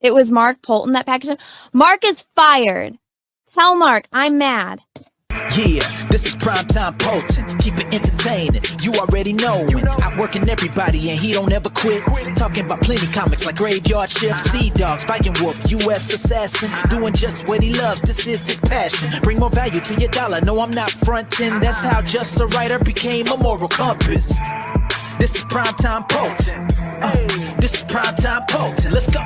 It was Mark Poulton that packaged it. Mark is fired. Tell Mark I'm mad. Yeah, this is Primetime Poulton. Keep it entertaining. You already know it. Outworking everybody and he don't ever quit. Talking about plenty comics like Graveyard Shift, Sea Dog, Spiking Wolf, U.S. Assassin. Doing just what he loves. This is his passion. Bring more value to your dollar. No, I'm not fronting. That's how Just a Writer became a moral compass. This is Primetime Poulton. This is Primetime Poulton. Let's go.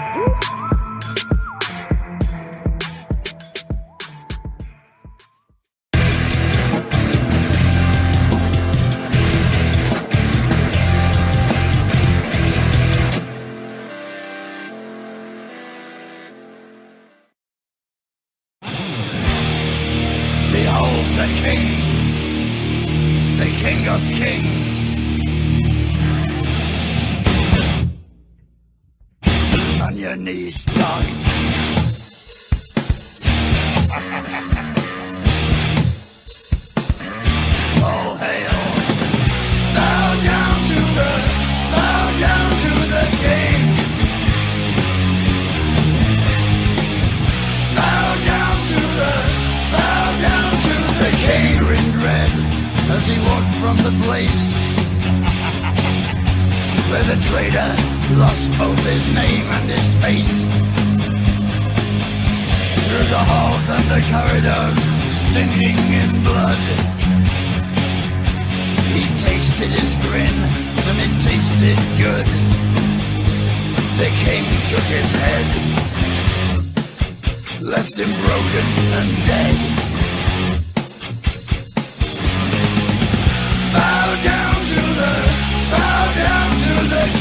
The King of Kings. On your knees, dog. All hail. Bow down to the King. Bow down to the King. In dread as he walked from the place where the traitor lost both his name and his face. Through the halls and the corridors, stinking in blood, he tasted his grin, and it tasted good. The king took his head, left him broken and dead. Bow down to the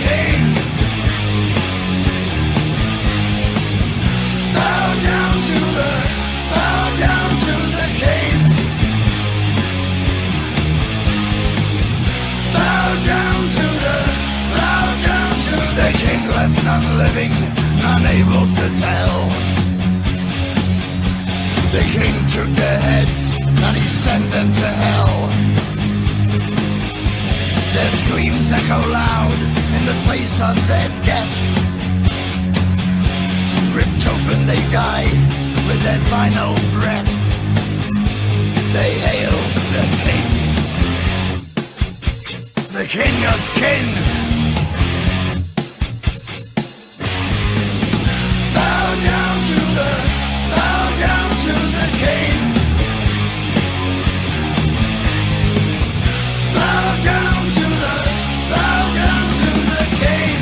king. Bow down to the king. Bow down to the king. Left none living, unable to tell. The king took their heads and he sent them to hell. Their screams echo loud in the place of their death. Ripped open they die with their final breath. They hail the King of Kings. Bow down to the king. Bow down to the king.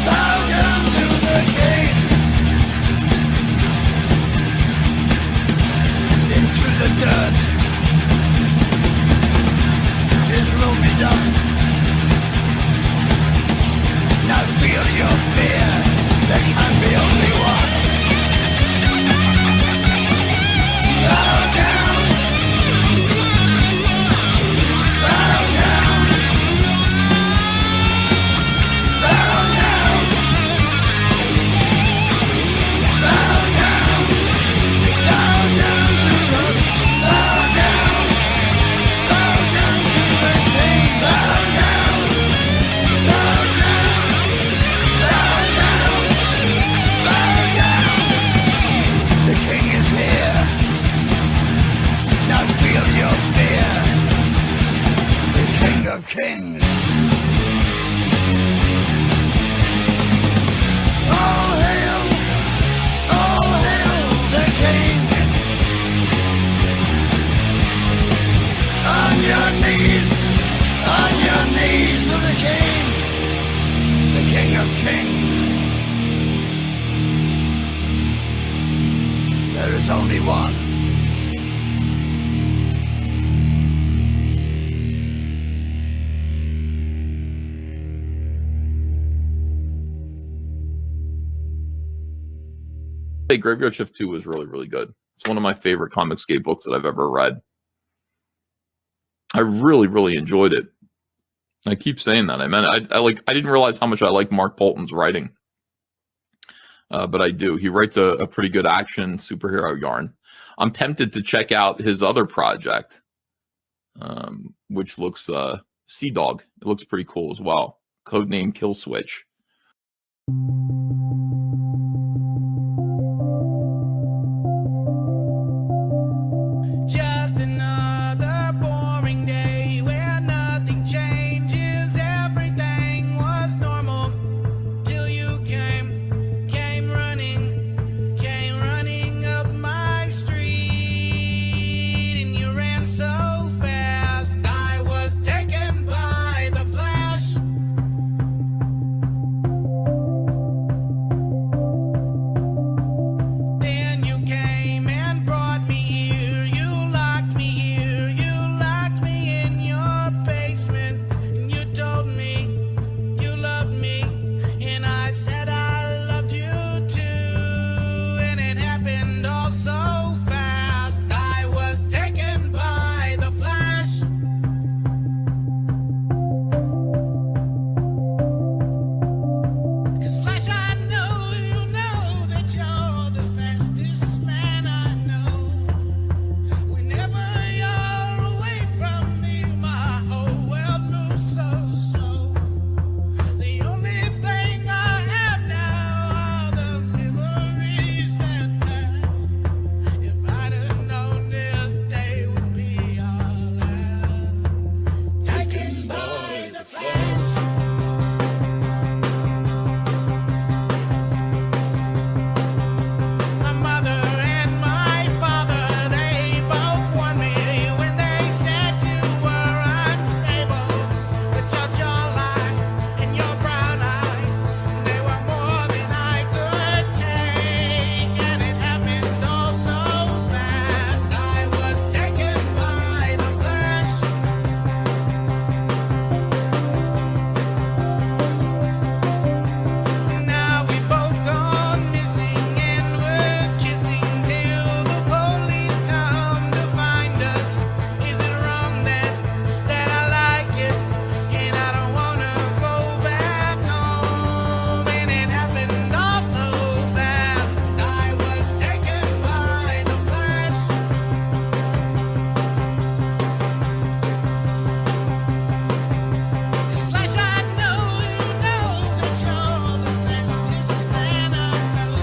Bow down to the king. Into the dirt. His will be done. Now feel your fear. There can be only one. Bow down. Bow down. Bow down. Bow down. Bow down to the. Bow down. Bow down to the king. Bow down. Bow down. Bow down. Bow down. The king is here. Now feel your fear. The King of Kings. All hail the king. On your knees to the king. The King of Kings. There is only one. Hey, Graveyard Shift 2 was really, really good. It's one of my favorite Comicsgate books that I've ever read. I really, really enjoyed it. I keep saying that. I didn't realize how much I like Mark Poulton's writing. But I do. He writes a pretty good action superhero yarn. I'm tempted to check out his other project. which looks Sea Dog. It looks pretty cool as well. Codename Kill Switch. Just another boring day where nothing changes. Everything was normal till you came running up my street, and you ran so fast. I was taken by the flash. Then you came and brought me here. You locked me here. You locked me in your basement. And you told me you loved me. And I said I loved you too. And it happened all so fast. I was taken by the flash. 'Cause Flash, I know you know that you're the fastest man I know. Whenever you're away from me, my whole world moves so slow. The only thing I have now are the memories that passed. If I'd have known this day would be our last. Taken by the flash. My mother and my father, they both warned me when they said you were unstable. But your jawline and your brown eyes, they were more than I could take. And it happened all so fast. I was taken by the flash. Now we both gone missing and we're kissing till the police come to find us. Is it wrong that I like it and I don't wanna go back home? And it happened all so fast. I was taken by the flash. 'Cause Flash, I know you know that you're the fastest man I know.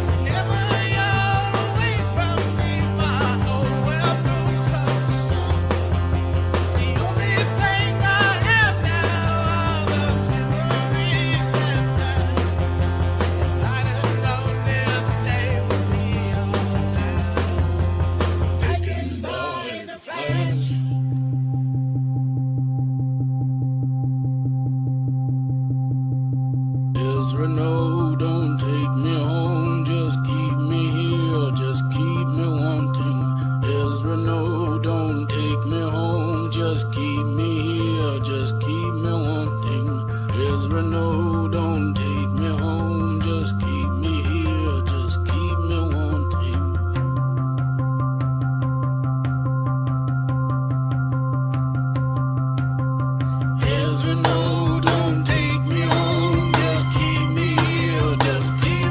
Whenever you're away from me, my whole world moves so slow. The only thing I have now are the memories that passed. If I'd have known this day would be all now. Taken by the flash. Ezra, no, don't take me home. Just keep me here, just keep me wanting. Ezra, no, don't take me home. Just keep me here, just keep me wanting. Ezra, no, don't take me home. Just keep me here, just keep me wanting. Ezra, no, don't take me home. Just keep me here, just keep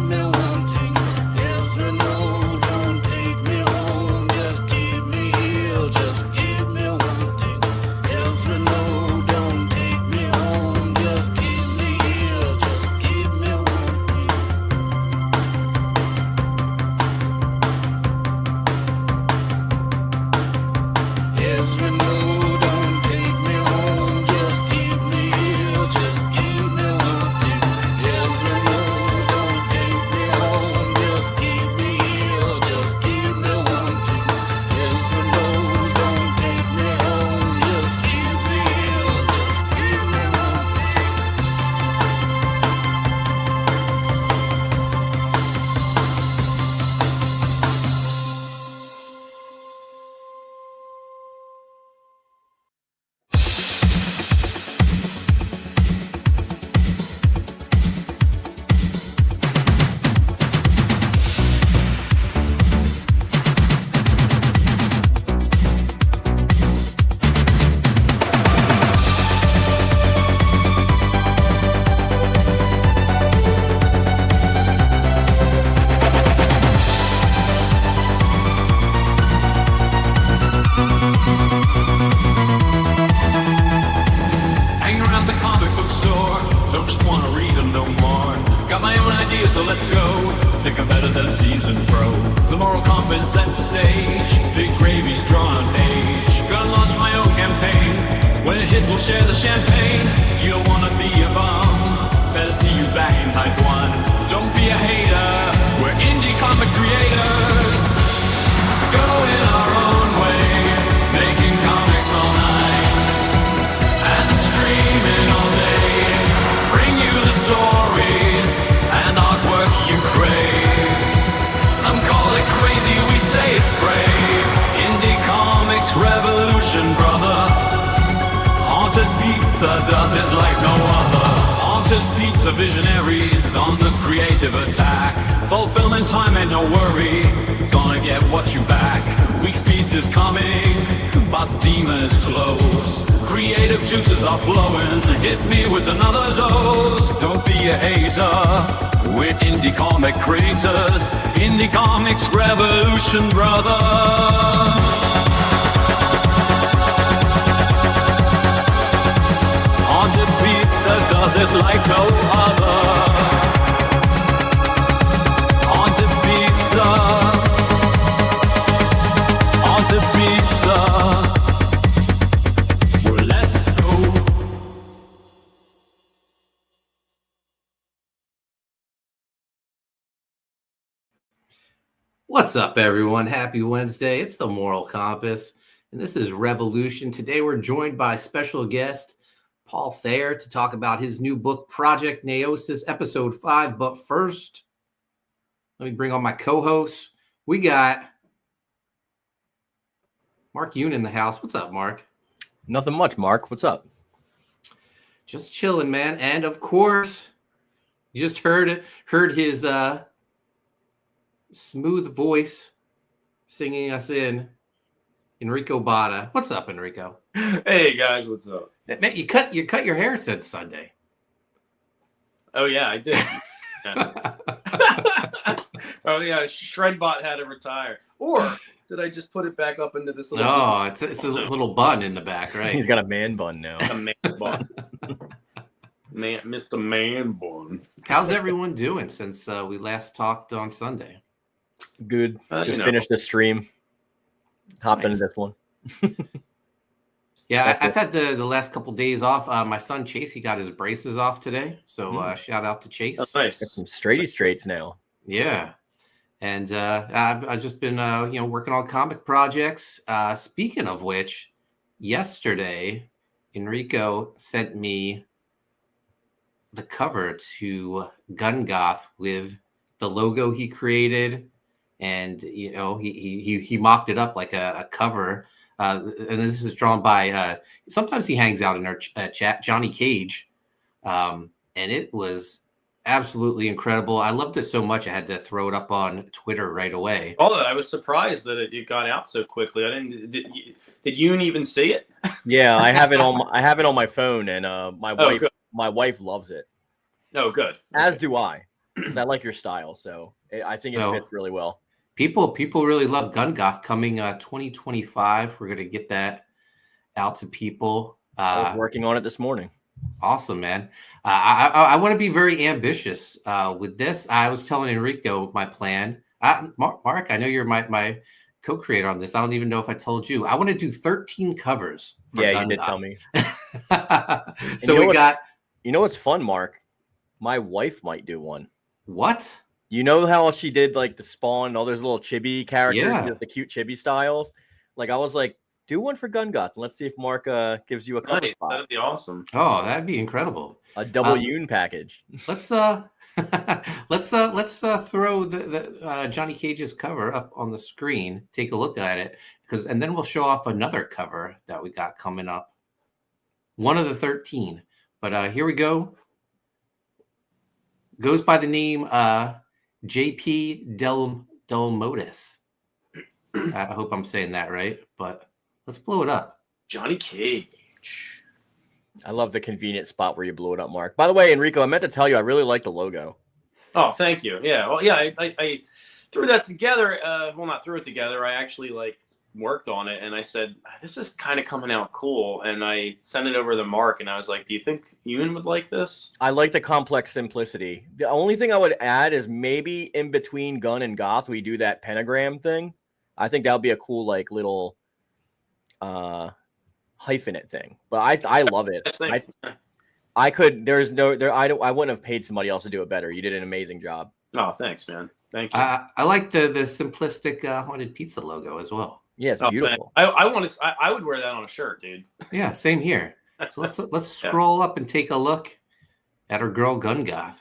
no more. Got my own ideas, so let's go. Think I'm better than a seasoned pro. The moral compass set the stage. Big gravy's drawn a page. Gonna launch my own campaign. When it hits, we'll share the champagne. You don't wanna be a bum. Better see you back in type 1. Don't be a hater. We're indie comic creators. Going our own way. Making comics all night. And streaming all day. Bring you the stories and artwork you crave. Some call it crazy, we say it's brave. Indie comics revolution, brother. Haunted Pizza does it like no other. Haunted Pizza visionaries on the creative attack. Fulfillment time ain't no worry. Gonna get what you back. Week's feast is coming, but steamer is close. Creative juices are flowing. Hit me with another dose. Don't be a hater. We're indie comic creators. Indie comics revolution, brother. Haunted Pizza does it like no other. Haunted Pizza. Haunted Pizza. Well, let's go. What's up, everyone? Happy Wednesday. It's the Moral Compass, and this is Revolution. Today, we're joined by special guest Paul Thayer to talk about his new book, Project Naosis, Episode 5. But first, let me bring on my co-hosts. We got Mark Yoon in the house. What's up, Mark? Nothing much, Mark. What's up? Just chilling, man. And of course, you just heard his smooth voice singing us in, Enrico Botta. What's up, Enrico? Hey guys, what's up? Man, you cut your hair since Sunday. Oh yeah, I did. Yeah. Oh yeah, Shredbot had to retire. Or did I just put it back up into this little? No, it's a little bun in the back, right? He's got a man bun now. A man bun. Man, Mr. Man Bun. How's everyone doing since we last talked on Sunday? Good. Just finished the stream. Hop into this one. Yeah, I've had the last couple days off. My son Chase, he got his braces off today, so shout out to Chase. Oh, nice. Got some straights now. Yeah, and I've just been working on comic projects. Speaking of which, yesterday Enrico sent me the cover to Gun Goth with the logo he created, and he mocked it up like a cover. And this is drawn by sometimes he hangs out in our chat, Johnny Cage, and it was absolutely incredible. I loved it so much I had to throw it up on Twitter right away. Oh, I was surprised that it got out so quickly. I didn't. Did you even see it? Yeah, I have it on my phone, and my wife loves it. Oh, good. As do I, because I like your style. So I think it fits really well. People really love Gun Goth coming 2025. We're gonna get that out to people. I was working on it this morning. Awesome, man. I want to be very ambitious with this. I was telling Enrico my plan. Mark, I know you're my co-creator on this. I don't even know if I told you. I want to do 13 covers. Yeah, you did tell me. So we got. You know what's fun, Mark? My wife might do one. What? You know how she did like the Spawn, all those little chibi characters, the cute chibi styles? Like I was like, do one for Gun Goth. Let's see if Mark gives you a cover spot. That'd be awesome. Oh, that'd be incredible. A double Yoon package. Let's throw the Johnny Cage's cover up on the screen. Take a look at it, and then we'll show off another cover that we got coming up. One of the 13. But here we go. Goes by the name JP Delmotis. I hope I'm saying that right, but let's blow it up. Johnny Cage. I love the convenient spot where you blow it up, Mark. By the way, Enrico, I meant to tell you I really like the logo. Oh, thank you. Yeah, well, yeah, threw that together. Well, not threw it together. I actually like worked on it, and I said, "This is kind of coming out cool." And I sent it over to Mark, and I was like, "Do you think Yoon would like this?" I like the complex simplicity. The only thing I would add is maybe in between Gun and Goth, we do that pentagram thing. I think that would be a cool like little hyphenate thing. But I love it. I could. There's no there. I wouldn't have paid somebody else to do it better. You did an amazing job. Oh, thanks, man. Thank you. I like the simplistic haunted pizza logo as well. Yeah, it's beautiful. I want to. I would wear that on a shirt, dude. Yeah, same here. So let's scroll up and take a look at our girl Gun Goth.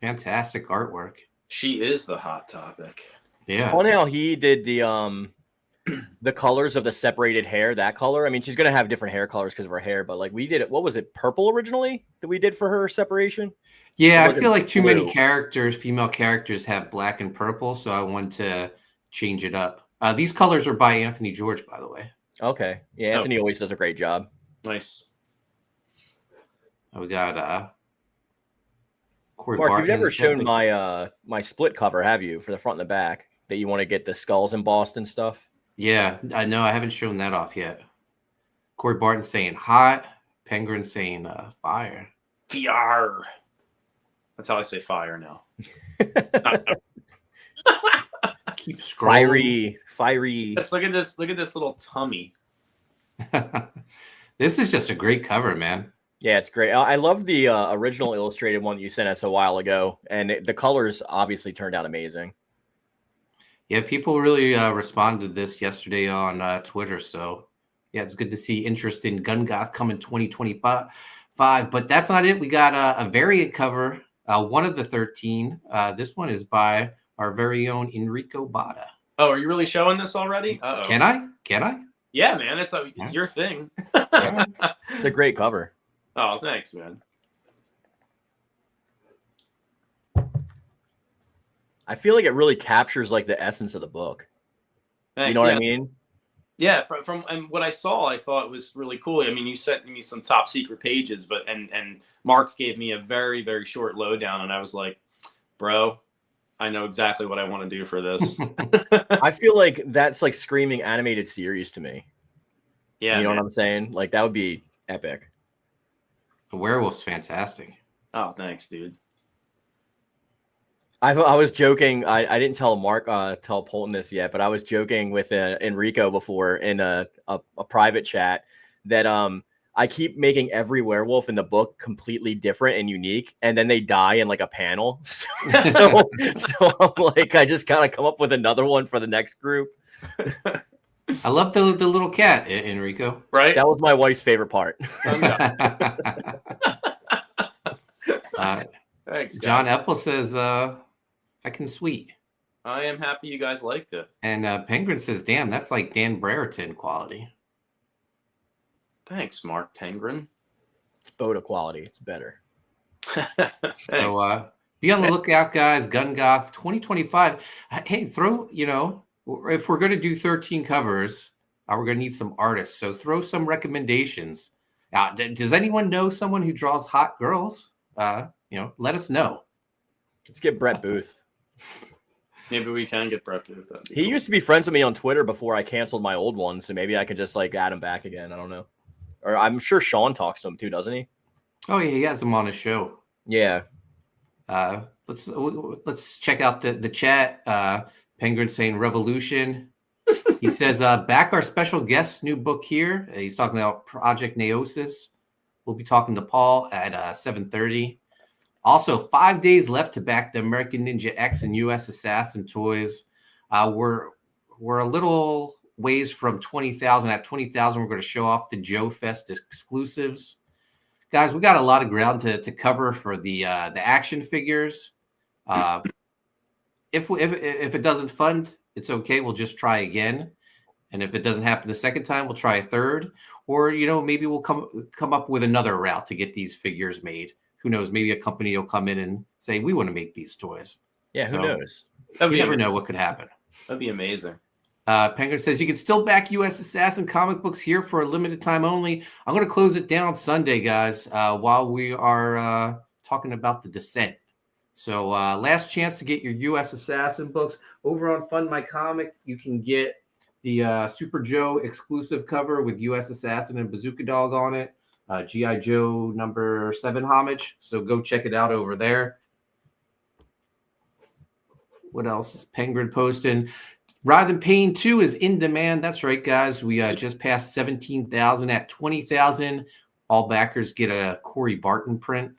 Fantastic artwork. She is the hot topic. Yeah. It's funny how he did the colors of the separated hair, that color. I mean, she's gonna have different hair colors because of her hair, but like we did it. What was it? Purple originally that we did for her separation? Yeah, I feel like too many characters, female characters, have black and purple, so I want to change it up. These colors are by Anthony George, by the way. Okay. Yeah, Anthony always does a great job. Nice. We got Corey Mark, Barton. you've never shown my my split cover, have you, for the front and the back, that you want to get the skulls embossed and stuff? Yeah, I know. I haven't shown that off yet. Corey Barton saying hot. Penguin saying fire. Fire. That's how I say fire now. Keep scrolling. Fiery. Just look at this. Look at this little tummy. This is just a great cover, man. Yeah, it's great. I love the original illustrated one that you sent us a while ago, and the colors obviously turned out amazing. Yeah, people really responded to this yesterday on Twitter. So, yeah, it's good to see interest in Gun Goth coming 2025. But that's not it. We got a variant cover, one of the 13. This one is by our very own Enrico Botta. Oh, are you really showing this already? Uh-oh. Can I? Yeah, man. It's your thing. It's a great cover. Oh, thanks, man. I feel like it really captures like the essence of the book. Thanks, you know what I mean? Yeah, from and what I saw, I thought was really cool. I mean, you sent me some top secret pages, but and Mark gave me a very, very short lowdown, and I was like, bro, I know exactly what I want to do for this. I feel like that's like screaming animated series to me. Yeah, you know what I'm saying? Like that would be epic. The werewolf's fantastic. Oh, thanks, dude. I was joking. I didn't tell tell Poulton this yet, but I was joking with Enrico before in a private chat that I keep making every werewolf in the book completely different and unique, and then they die in like a panel. so I'm like, I just gotta come up with another one for the next group. I love the little cat, Enrico. Right? That was my wife's favorite part. Thanks, John Epple says, "Fucking sweet." I am happy you guys liked it. And Penguin says, "Damn, that's like Dan Brereton quality." Thanks, Mark Penguin. It's Botta quality. It's better. So be on the lookout, guys. Gun Goth 2025. Hey, if we're going to do 13 covers, we're going to need some artists. So throw some recommendations. Does anyone know someone who draws hot girls? Let us know. Let's get Brett Booth. Maybe we can get Brett Booth. He used to be friends with me on Twitter before I canceled my old one, so maybe I could just like add him back again. I don't know. Or I'm sure Sean talks to him too, doesn't he? Oh yeah, he has him on his show. Yeah. Let's check out the chat. Penguin saying revolution. He says back our special guest new book here. He's talking about Project Naosis. We'll be talking to Paul at 7:30. Also, 5 days left to back the American Ninja X and U.S. Assassin toys. We're a little ways from 20,000. At 20,000, we're going to show off the Joe Fest exclusives. Guys, we got a lot of ground to cover for the action figures. If it doesn't fund, it's okay. We'll just try again. And if it doesn't happen the second time, we'll try a third. Or, maybe we'll come up with another route to get these figures made. Who knows? Maybe a company will come in and say, we want to make these toys. Yeah, who knows? You never know what could happen. That'd be amazing. Penguin says, you can still back U.S. Assassin comic books here for a limited time only. I'm going to close it down Sunday, guys, while we are talking about The Descent. So last chance to get your U.S. Assassin books over on Fund My Comic. You can get the Super Joe exclusive cover with U.S. Assassin and Bazooka Dog on it. G.I. Joe #7 homage. So go check it out over there. What else is Penguin posting? Writhe Payne 2 is in demand. That's right, guys. We just passed 17,000 at 20,000. All backers get a Corey Barton print.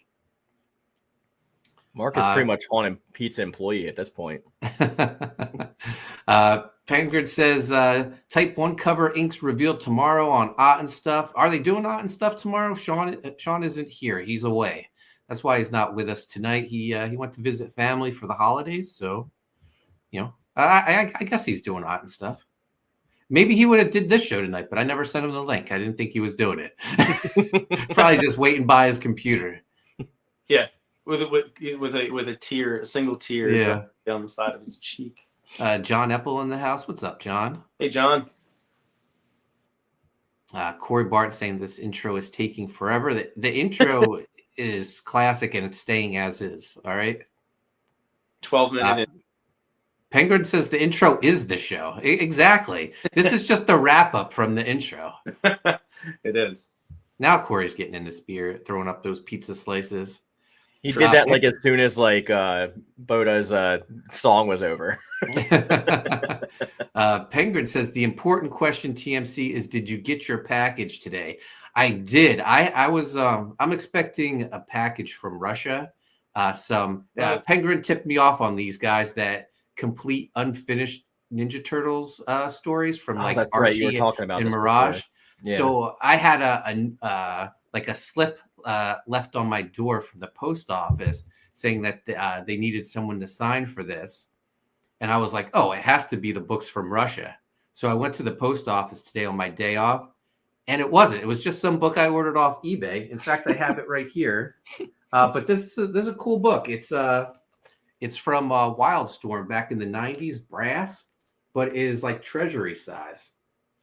Mark is pretty much on Pete's employee at this point. Penguin says Type 1 cover inks revealed tomorrow on Ott and Stuff. Are they doing Ott and Stuff tomorrow? Sean isn't here. He's away. That's why he's not with us tonight. He went to visit family for the holidays. So, I guess he's doing Ott and Stuff. Maybe he would have did this show tonight, but I never sent him the link. I didn't think he was doing it. Probably just waiting by his computer. Yeah, with a tear, a single tear down the side of his cheek. John Epple in the house. What's up, John? Hey, John. Corey Bart saying this intro is taking forever. The intro is classic and it's staying as is. All right. 12-minute. Penguin says the intro is the show. Exactly. This is just a wrap up from the intro. It is. Now Corey's getting in the spirit, throwing up those pizza slices. He did that like as soon as Botta's song was over. Penguin says the important question, TMC, is did you get your package today? I did. I'm expecting a package from Russia. Penguin tipped me off on these guys that complete unfinished Ninja Turtles stories from that's Archie right. You were talking about and this Mirage. Yeah. So I had a slip left on my door from the post office saying that they needed someone to sign for this. And I was like, oh, it has to be the books from Russia. So I went to the post office today on my day off, and it wasn't. It was just some book I ordered off eBay. In fact, I have it right here. But this is a cool book. It's from Wildstorm back in the 90s, brass, but it is like treasury size.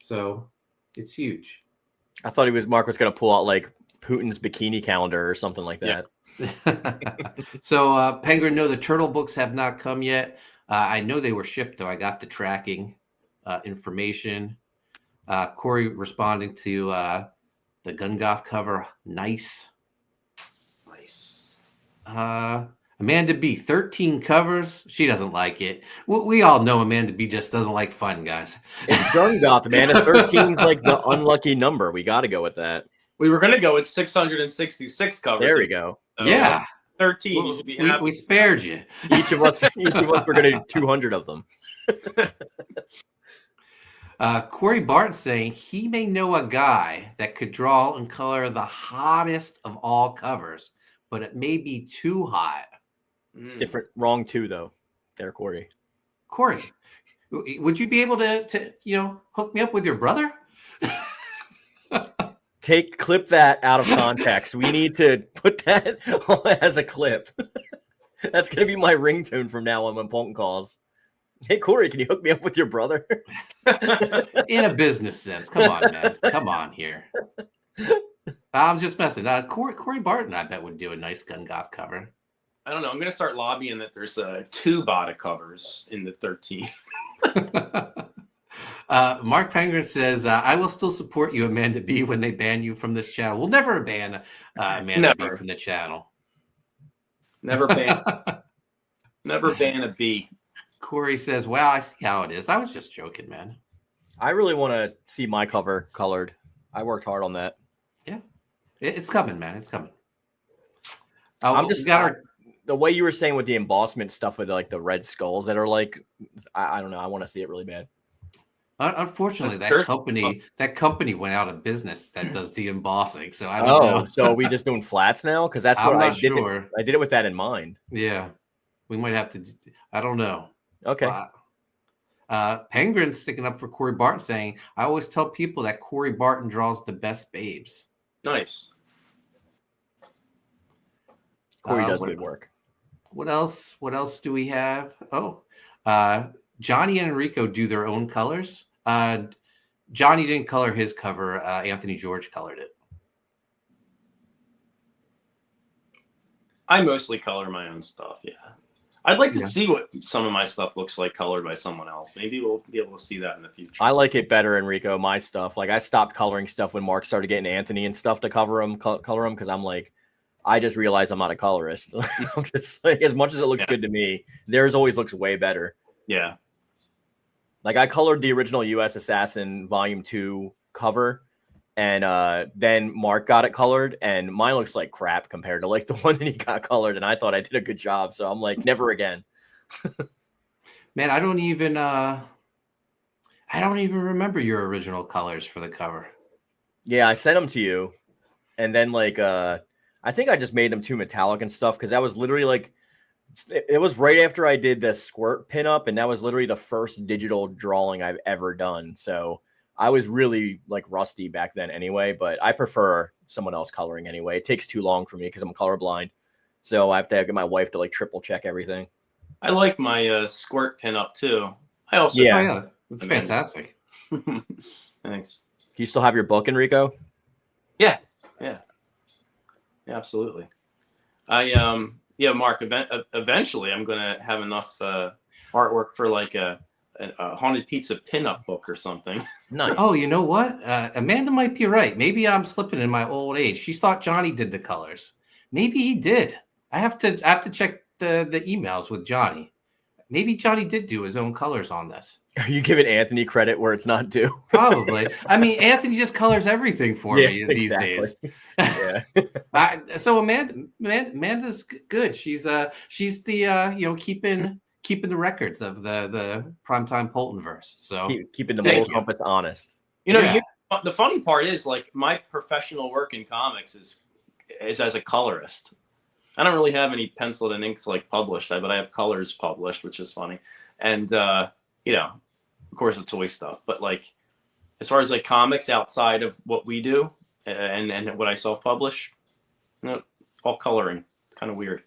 So it's huge. I thought Mark was going to pull out like Putin's bikini calendar or something like that. So Penguin, no, the turtle books have not come yet. I know they were shipped, though. I got the tracking information. Corey responding to the Gun Goth cover. Nice. Amanda B, 13 covers. She doesn't like it. We all know Amanda B just doesn't like fun, guys. It's Gun Goth, man. 13's like the unlucky number. We got to go with that. We were going to go with 666 covers. There we go. So Yeah. 13. You should be happy. We spared you. Each of us were going to do 200 of them. Corey Barton saying he may know a guy that could draw and color the hottest of all covers, but it may be too hot. Different, wrong too, though. There, Corey. Corey, would you be able to hook me up with your brother? Clip that out of context. We need to put that as a clip. That's going to be my ringtone from now on when Poulton calls. Hey, Corey, can you hook me up with your brother? In a business sense. Come on, man. Come on here. I'm just messing. Corey Barton, I bet, would do a nice Gun Goth cover. I don't know. I'm going to start lobbying that there's 2 Botta covers in the 13. Mark Penguin says, I will still support you, Amanda B, when they ban you from this channel. We'll never ban Amanda B from the channel. Never ban a B. Corey says, wow, I see how it is. I was just joking, man. I really want to see my cover colored. I worked hard on that. Yeah. It's coming, man. It's coming. I'm just the way you were saying with the embossment stuff with like the red skulls that are like, I don't know. I want to see it really bad. Unfortunately, that company went out of business that does the embossing. So I don't know. So are we just doing flats now? Because that's what I'm I not did. sure. I did it with that in mind. Yeah. We might have to. I don't know. Okay. Penguin sticking up for Corey Barton saying, I always tell people that Corey Barton draws the best babes. Nice. Corey does good work. What else? What else do we have? Oh, Johnny and Enrico do their own colors. Johnny didn't color his cover. Anthony George colored it. I mostly color my own stuff. Yeah. I'd like to Yeah. see what some of my stuff looks like colored by someone else. Maybe we'll be able to see that in the future. I like it better, Enrico. My stuff, like I stopped coloring stuff when Mark started getting Anthony and stuff to color them because I'm like, I just realized I'm not a colorist. I'm just like, as much as it looks good to me, theirs always looks way better. Yeah. Like I colored the original U.S. Assassin Volume 2 cover, and then Mark got it colored, and mine looks like crap compared to like the one that he got colored, and I thought I did a good job. So I'm like, never again. Man, I don't even remember your original colors for the cover. Yeah, I sent them to you, and then like I think I just made them too metallic and stuff because that was literally like it was right after I did the squirt pinup, and that was literally the first digital drawing I've ever done. So I was really like rusty back then anyway, but I prefer someone else coloring anyway. It takes too long for me because I'm colorblind. So I have to get my wife to like triple check everything. I like my squirt pinup too. I also Oh, yeah. That's fantastic. Thanks. Do you still have your book, Enrico? Yeah. Absolutely. Mark, eventually I'm going to have enough artwork for like a Haunted Pizza pinup book or something. Nice. Oh, you know what? Amanda might be right. Maybe I'm slipping in my old age. She thought Johnny did the colors. Maybe he did. I have to check the emails with Johnny. Maybe Johnny did do his own colors on this. Are you giving Anthony credit where it's not due? Probably. I mean, Anthony just colors everything for me these days. Yeah. So Amanda's good. She's the keeping the records of the primetime Poulton verse. So keeping the moral compass honest. The funny part is like my professional work in comics is as a colorist. I don't really have any penciled and inks like published, but I have colors published, which is funny. And of course the toy stuff, but like as far as like comics outside of what we do and what I self-publish, all coloring. It's kind of weird.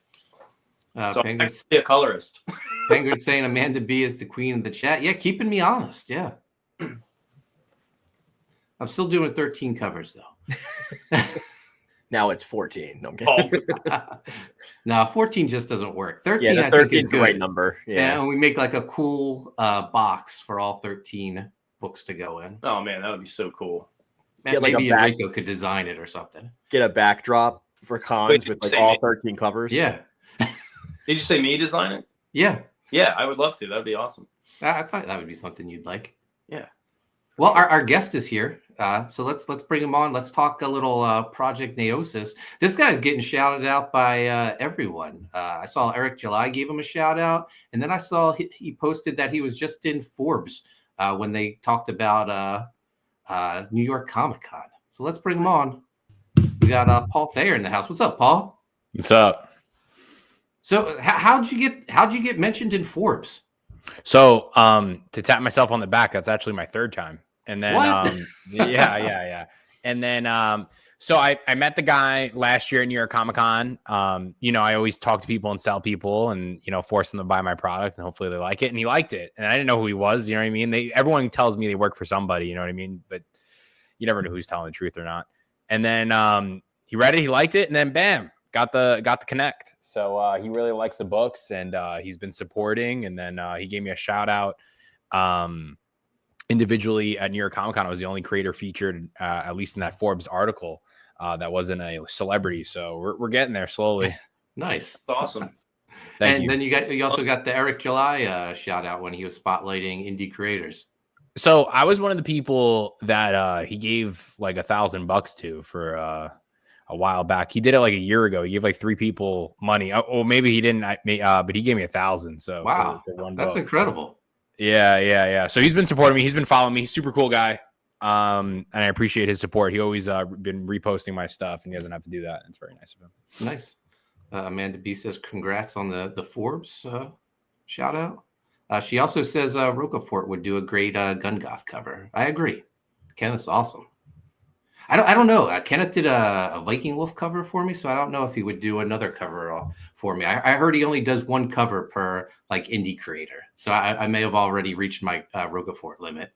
So I'm actually a colorist. Penguin saying Amanda B is the queen of the chat. Yeah, keeping me honest. Yeah. I'm still doing 13 covers though. Now it's 14. No, I'm kidding. No, 14 just doesn't work. 13, yeah, 13 is the right number. Yeah, and we make like a cool box for all 13 books to go in. Oh man, that would be so cool. Maybe Enrico could design it or something. Get a backdrop for cons with like all 13 covers. Yeah. Did you say me design it? Yeah. Yeah, I would love to. That'd be awesome. I thought that would be something you'd like. Yeah. Well, our guest is here, so let's bring him on. Let's talk a little Project Naosis. This guy's getting shouted out by everyone. I saw Eric July gave him a shout out, and then I saw he posted that he was just in Forbes when they talked about New York Comic Con. So let's bring him on. We got Paul Thayer in the house. What's up, Paul? What's up? So how'd you get mentioned in Forbes? So to tap myself on the back, that's actually my third time. And then yeah. And then so I met the guy last year at New York Comic Con. I always talk to people and sell people and force them to buy my product and hopefully they like it. And he liked it. And I didn't know who he was, you know what I mean? Everyone tells me they work for somebody, you know what I mean? But you never know who's telling the truth or not. And then he read it, he liked it, and then bam, got the connect. So he really likes the books and he's been supporting. And then he gave me a shout out individually at New York Comic Con. I was the only creator featured, at least in that Forbes article, that wasn't a celebrity. So we're getting there slowly. Nice. That's awesome. Thank you. Then you also got the Eric July shout out when he was spotlighting indie creators. So I was one of the people that he gave like $1,000 to for a while back. He did it like a year ago. He gave like 3 people money. Oh, maybe he didn't, but he gave me $1,000. So wow, for one that's book. incredible. Yeah. So he's been supporting me. He's been following me. He's a super cool guy. And I appreciate his support. He always been reposting my stuff and he doesn't have to do that. It's very nice of him. Nice. Amanda B says, congrats on the Forbes shout out. She also says Rocafort would do a great Gun Goth cover. I agree. Kenneth's awesome. I don't know. Kenneth did a Viking Wolf cover for me, so I don't know if he would do another cover for me. I heard he only does one cover per like indie creator, so I may have already reached my Rocafort limit.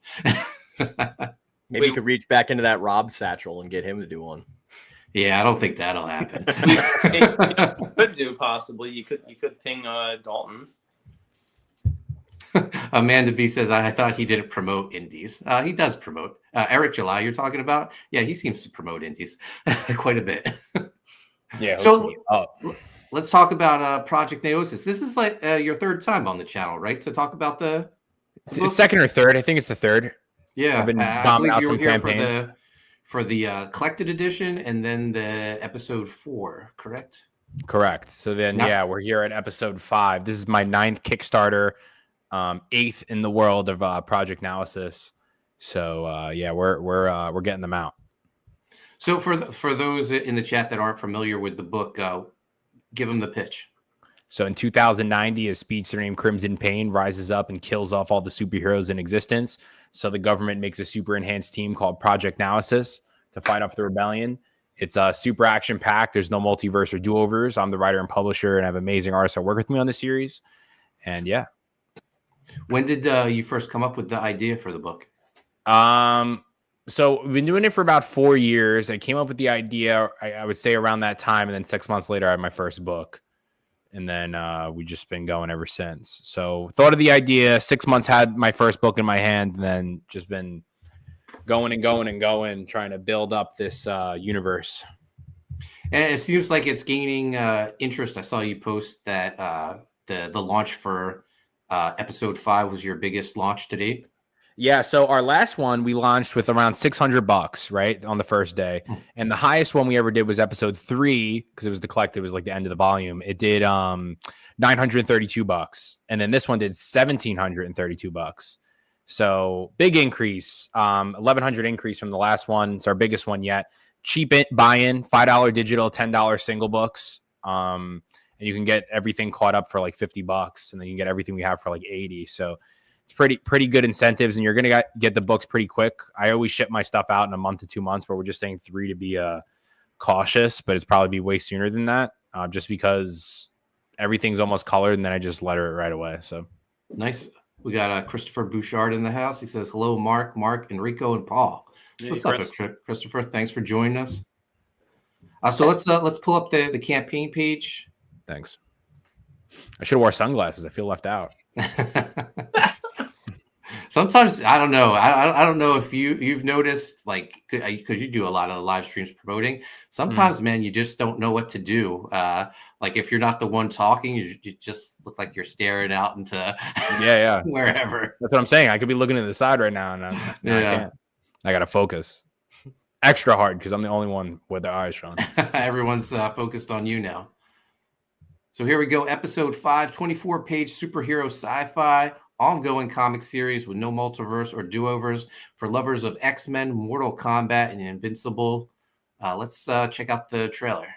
Maybe you could reach back into that Rob satchel and get him to do one. Yeah, I don't think that'll happen. You could do possibly. You could ping Dalton. Amanda B says, I thought he didn't promote indies. He does promote. Eric July, you're talking about? Yeah, he seems to promote indies quite a bit. Yeah. So let's talk about Project Naosis. This is like your third time on the channel, right? To talk about the book? Second or third. I think it's the third. Yeah, I've been I bombing believe out you some were here campaigns. for the collected edition and then the episode 4, correct? Correct. So then, Now- yeah, we're here at episode 5. This is my 9th Kickstarter, 8th in the world of Project Naosis. So yeah, we're getting them out. So for those in the chat that aren't familiar with the book, give them the pitch. So in 2090, a speedster named Crimson Payne rises up and kills off all the superheroes in existence. So the government makes a super enhanced team called Project Naosis to fight off the rebellion. It's super action packed. There's no multiverse or do-overs. I'm the writer and publisher, and I have amazing artists that work with me on the series. And yeah. When did you first come up with the idea for the book? So we've been doing it for about 4 years. I came up with the idea, I would say around that time. And then 6 months later, I had my first book. And then we've just been going ever since. So thought of the idea, 6 months had my first book in my hand, and then just been going and going and going, trying to build up this universe. And it seems like it's gaining interest. I saw you post that the launch for episode 5 was your biggest launch to date. Yeah, so our last one we launched with around $600, right, on the first day, and the highest one we ever did was episode 3 because it was the collected. It was like the end of the volume. It did $932, and then this one did $1,732. So big increase, 1,100 increase from the last one. It's our biggest one yet. Cheap buy-in, $5 digital, $10 single books, and you can get everything caught up for like $50, and then you can get everything we have for like $80. So it's pretty good incentives, and you're gonna get the books pretty quick. I always ship my stuff out in a month to 2 months, but we're just saying 3 to be cautious, but it's probably be way sooner than that, just because everything's almost colored, and then I just letter it right away. So nice. We got Christopher Bouchard in the house. He says, hello, Mark, Enrico, and Paul. Hey, What's Chris. up, Christopher? Thanks for joining us. So let's pull up the campaign page. Thanks. I should have wore sunglasses. I feel left out. Sometimes I don't know. I don't know if you've noticed, like, because you do a lot of live streams promoting. Sometimes, man, you just don't know what to do. Like if you're not the one talking, you just look like you're staring out into yeah wherever. That's what I'm saying. I could be looking to the side right now, and I can't. I gotta focus extra hard because I'm the only one with their eyes shut. Everyone's focused on you now. So here we go. Episode 5, 24-page superhero sci-fi ongoing comic series with no multiverse or do-overs for lovers of X-Men, Mortal Kombat, and Invincible. Let's check out the trailer.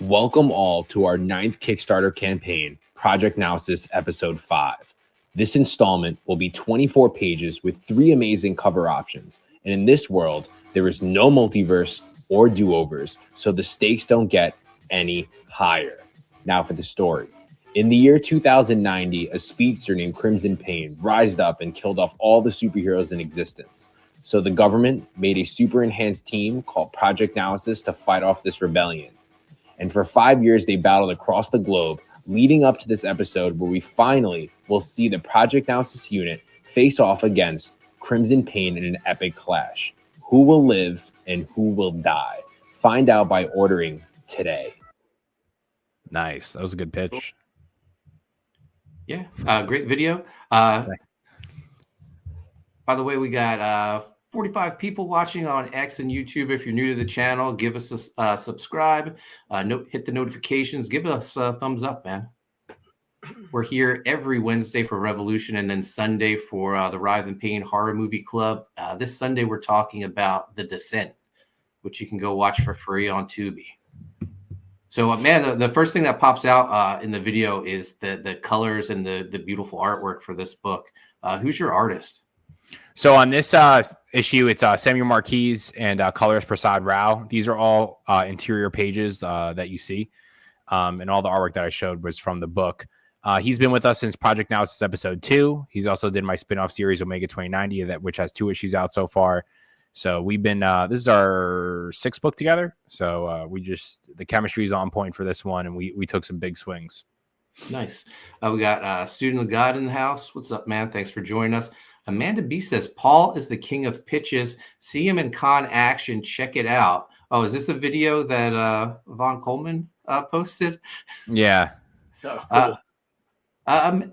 Welcome all to our 9th Kickstarter campaign, Project Naosis Episode 5. This installment will be 24 pages with 3 amazing cover options. And in this world, there is no multiverse or do-overs, so the stakes don't get any higher. Now for the story. In the year 2090, a speedster named Crimson Payne rised up and killed off all the superheroes in existence. So the government made a super enhanced team called Project Naosis to fight off this rebellion. And for 5 years, they battled across the globe, leading up to this episode where we finally will see the Project Naosis unit face off against Crimson Payne in an epic clash. Who will live and who will die? Find out by ordering today. Nice. That was a good pitch. Yeah, great video. By the way, we got 45 people watching on X and YouTube. If you're new to the channel, give us a subscribe. Hit the notifications. Give us a thumbs up, man. We're here every Wednesday for Revolution and then Sunday for the Writhe Payne Horror Movie Club. This Sunday, we're talking about The Descent, which you can go watch for free on Tubi. So, man, the first thing that pops out in the video is the colors and the beautiful artwork for this book. Who's your artist? So on this issue, it's Samuel Marquise and colorist Prasad Rao. These are all interior pages that you see. And all the artwork that I showed was from the book. He's been with us since Project Naosis episode 2. He's also did my spin-off series Omega 2090, which has 2 issues out so far. So we've been this is our 6th book together. So the chemistry is on point for this one, and we took some big swings. Nice. We got Student of God in the house. What's up, man? Thanks for joining us. Amanda B says Paul is the king of pitches. See him in con action. Check it out. Oh, is this a video that Von Coleman posted? Yeah. Oh, cool.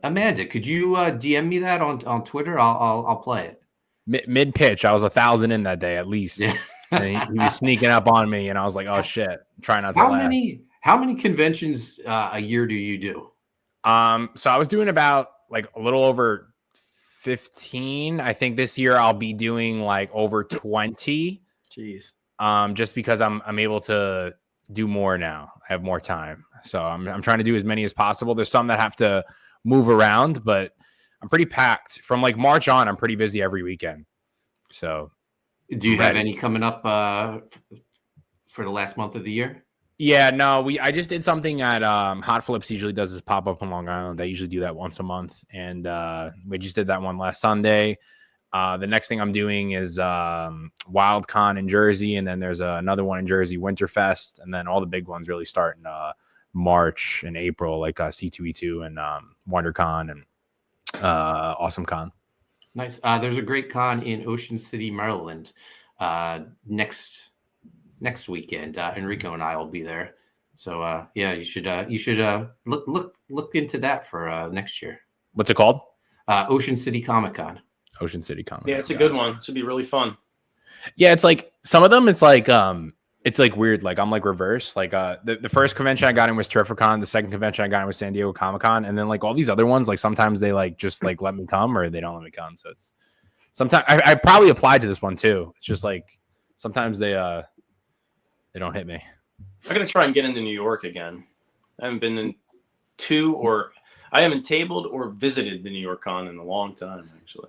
Amanda, could you DM me that on Twitter? I'll play it. Mid pitch, I was 1,000 in that day at least. Yeah. And he was sneaking up on me, and I was like, "Oh shit!" Try not to How laugh. How many conventions a year do you do? So I was doing about like a little over 15. I think this year I'll be doing like over 20. Jeez. Just because I'm able to do more now. I have more time. So I'm trying to do as many as possible. There's some that have to move around, but I'm pretty packed. From like March on, I'm pretty busy every weekend. So do you have any coming up for the last month of the year? Yeah, no, I just did something at Hot Flips usually does this pop-up on Long Island. They usually do that once a month. And we just did that one last Sunday. The next thing I'm doing is WildCon in Jersey, and then there's another one in Jersey, Winterfest, and then all the big ones really start in March and April, like C2E2 and WonderCon and AwesomeCon. Nice. There's a great con in Ocean City, Maryland next weekend. Enrico and I will be there. So yeah, you should look into that for next year. What's it called? Ocean City Comic Con. Ocean City Comic. Yeah, it's a good one. It should be really fun. Yeah, it's like some of them. It's like weird. Like I'm like reverse. Like the first convention I got in was Terrificon. The second convention I got in was San Diego Comic Con, and then like all these other ones, like sometimes they like just like let me come or they don't let me come. So it's sometimes I probably applied to this one too. It's just like sometimes they don't hit me. I'm gonna try and get into New York again. I haven't been in I haven't tabled or visited the New York Con in a long time, actually.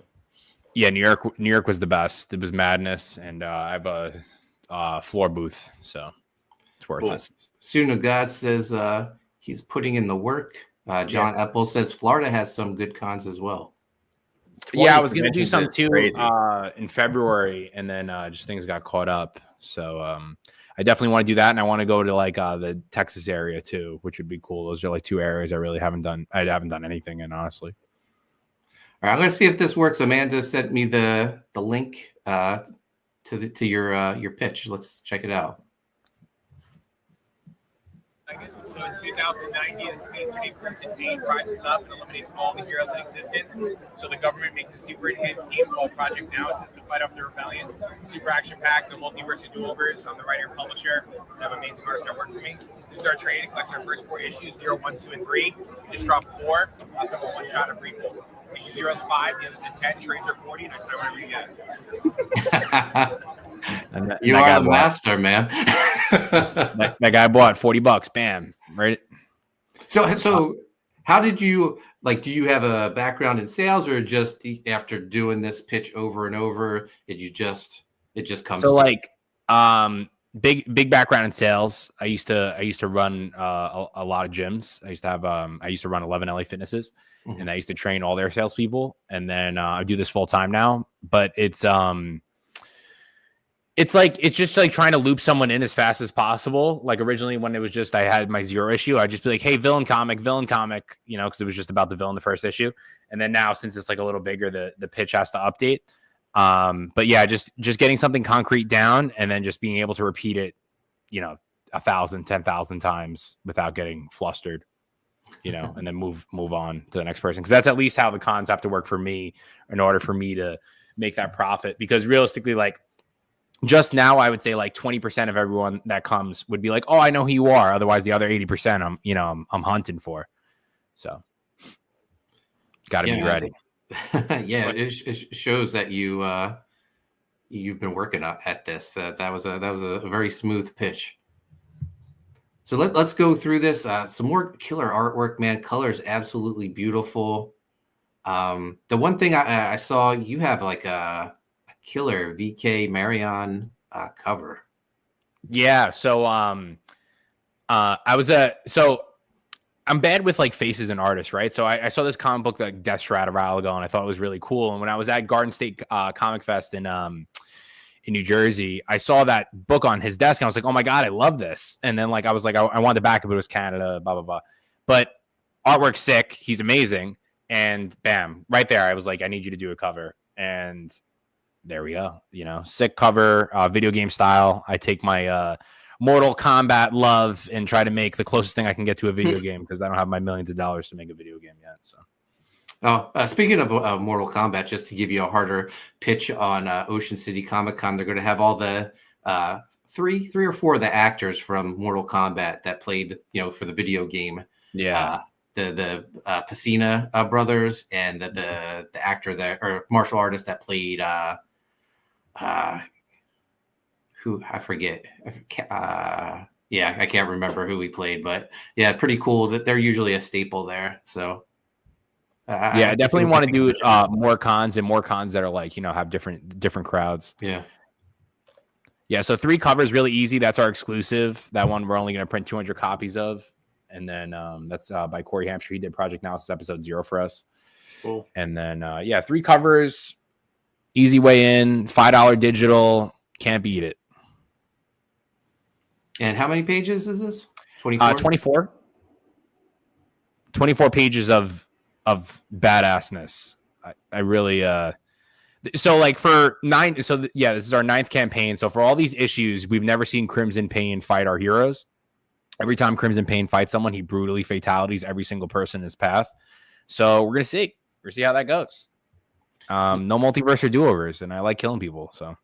Yeah, New York was the best. It was madness, and I have a floor booth, so it's worth it. Student of God says he's putting in the work. John Epple says Florida has some good cons as well. Yeah, I was gonna do some too in February, and then just things got caught up. So I definitely want to do that, and I want to go to like the Texas area too, which would be cool. Those are like two areas I really haven't done. I haven't done anything in, honestly. All right, I'm going to see if this works. Amanda sent me the link to your pitch. Let's check it out. So in 2090, the space city Crimson Pain rises up and eliminates all the heroes in existence. So the government makes a super enhanced team called Project Naosis to fight off the rebellion. Super action-packed, the multiverse of do-overs. I'm the writer and publisher. I have amazing artists that work for me. We start training, collects our first 4 issues, 0, 1, 2, and 3. We just dropped 4. I'll come a one-shot of prequel. Issue 0 is 5, the other's a 10, trades are 40, and I sign whatever you get. You are the master, man. that guy bought $40. Bam, right? So how did you do you have a background in sales, or just after doing this pitch over and over, it just comes? So like big background in sales. I used to run a lot of gyms. I used to run 11 LA Fitnesses, and I used to train all their salespeople. And then I do this full time now, but it's just like trying to loop someone in as fast as possible. Like originally when it was just, I had my 0 issue, I'd just be like, hey, villain comic, cause it was just about the villain, the first issue. And then now, since it's like a little bigger, the pitch has to update. But yeah, just getting something concrete down and then just being able to repeat it, 1,000, 10,000 times without getting flustered, and then move on to the next person. Cause that's at least how the cons have to work for me in order for me to make that profit. Because realistically, like, just now, I would say like 20% of everyone that comes would be like, "Oh, I know who you are." Otherwise, the other 80%, I'm hunting for. So, got to be ready. Yeah, it shows that you've been working at this. That was a very smooth pitch. So let's go through this. Some more killer artwork, man. Colors absolutely beautiful. The one thing I saw, you have like a killer VK Marion cover. Yeah, so I'm bad with like faces and artists, right? So I saw this comic book like Death Strat a while ago, and I thought it was really cool. And when I was at Garden State Comic Fest in in New Jersey. I saw that book on his desk and I was like, oh my God, I love this. And then like, I was like, I wanted to back it, but it was Canada, blah, blah, blah. But artwork's sick. He's amazing. And bam, right there. I was like, I need you to do a cover. And there we go. You know, sick cover, video game style. I take my Mortal Kombat love and try to make the closest thing I can get to a video game because I don't have my millions of dollars to make a video game yet. So. Oh, speaking of Mortal Kombat, just to give you a harder pitch on Ocean City Comic Con, they're going to have all the three or four of the actors from Mortal Kombat that played, for the video game. Yeah. The Pacina brothers and the actor that, or martial artist that played who I forget. Yeah, I can't remember who he played, but yeah, pretty cool that they're usually a staple there. So I definitely want to do more cons that are like, have different crowds. Yeah. Yeah. So 3 covers, really easy. That's our exclusive. That one we're only going to print 200 copies of. And then that's by Corey Hampshire. He did Project Naosis episode 0 for us. Cool. And then 3 covers, easy way in, $5 digital, can't beat it. And how many pages is this? 24? 24. 24 pages of badassness. I really so like for 9, this is our 9th campaign. So for all these issues, we've never seen Crimson Payne fight our heroes. Every time Crimson Payne fights someone, he brutally fatalities every single person in his path. So we're gonna see how that goes. No multiverse or do-overs, and I like killing people. So,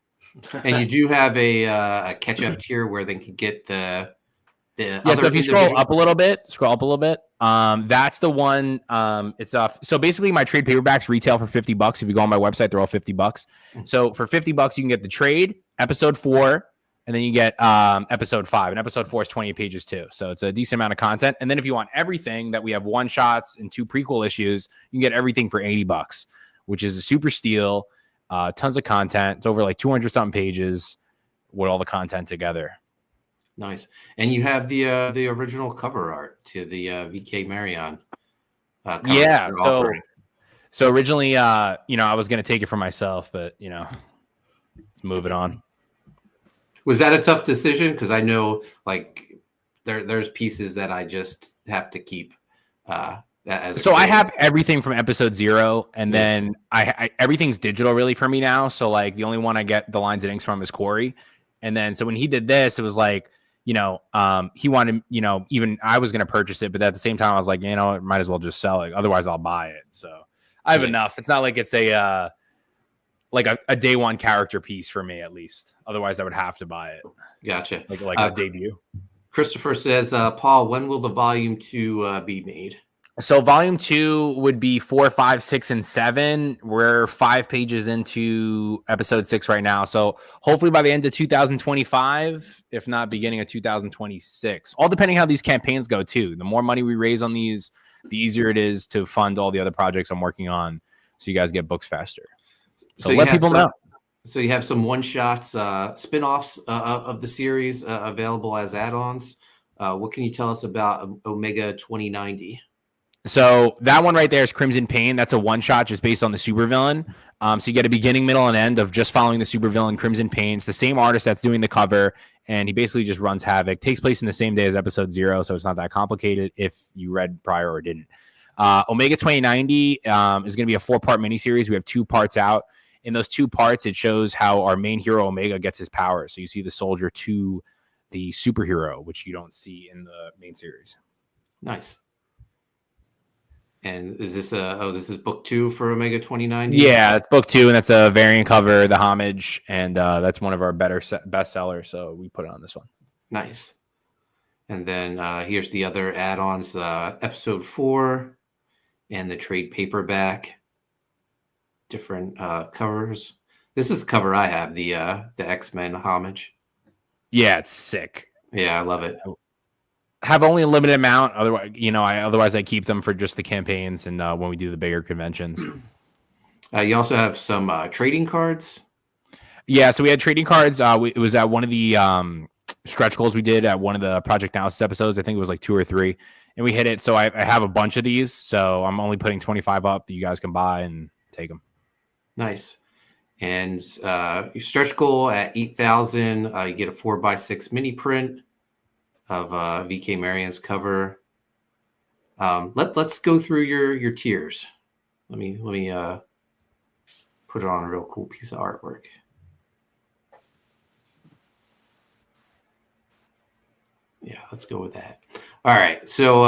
and you do have a catch-up tier where they can get the yeah. So if you scroll up a little bit, that's the one. It's so basically my trade paperbacks retail for $50. If you go on my website, they're all $50. So for $50, you can get the trade episode 4. And then you get episode 5, and episode 4 is 28 pages too. So it's a decent amount of content. And then if you want everything that we have 1-shots and 2 prequel issues, you can get everything for $80, which is a super steal. Tons of content. It's over like 200 something pages with all the content together. Nice. And you have the original cover art to the VK Marion. Yeah. So originally, I was going to take it for myself, but let's move it on. Was that a tough decision? Because I know, like, there's pieces that I just have to keep. I have everything from episode 0, and then I everything's digital really for me now. So like the only one I get the lines and inks from is Corey, and then so when he did this, it was like he wanted even I was gonna purchase it, but at the same time I was like it might as well just sell it. Otherwise I'll buy it. So I have enough. It's not like it's a day one character piece for me, at least. Otherwise, I would have to buy it. Gotcha. Like a debut. Christopher says, Paul, when will the volume 2 be made? So volume 2 would be 4, 5, 6, and 7. We're 5 pages into episode 6 right now. So hopefully by the end of 2025, if not beginning of 2026. All depending how these campaigns go, too. The more money we raise on these, the easier it is to fund all the other projects I'm working on so you guys get books faster. So let people know. So you have some 1-shots, spin-offs of the series available as add-ons. What can you tell us about Omega 2090? So that one right there is Crimson Payne. That's a 1-shot just based on the supervillain. So you get a beginning, middle, and end of just following the supervillain Crimson Payne. It's the same artist that's doing the cover, and he basically just runs havoc. Takes place in the same day as episode 0, so it's not that complicated if you read prior or didn't. Omega 2090 is going to be a 4-part miniseries. We have 2 parts out. In those 2 parts, it shows how our main hero Omega gets his powers. So you see the soldier to the superhero, which you don't see in the main series. Nice. And is this this is book 2 for Omega 2090? Yeah, it's book 2, and that's a variant cover, the homage, and that's one of our best sellers. So we put it on this one. Nice. And then here's the other add-ons: episode 4 and the trade paperback. Different covers. This is the cover I have, the X-Men homage. Yeah, it's sick. Yeah, I love it. Have only a limited amount. Otherwise I keep them for just the campaigns and when we do the bigger conventions. You also have some trading cards. Yeah, so we had trading cards. It was at one of the stretch goals we did at one of the Project Naosis episodes. I think it was like 2 or 3, and we hit it. So I have a bunch of these. So I'm only putting 25 up that you guys can buy and take them. Nice. And your stretch goal at 8,000, you get a 4x6 mini print of VK Marion's cover. Let's go through your tiers. Let me put it on a real cool piece of artwork. Yeah, let's go with that. All right, so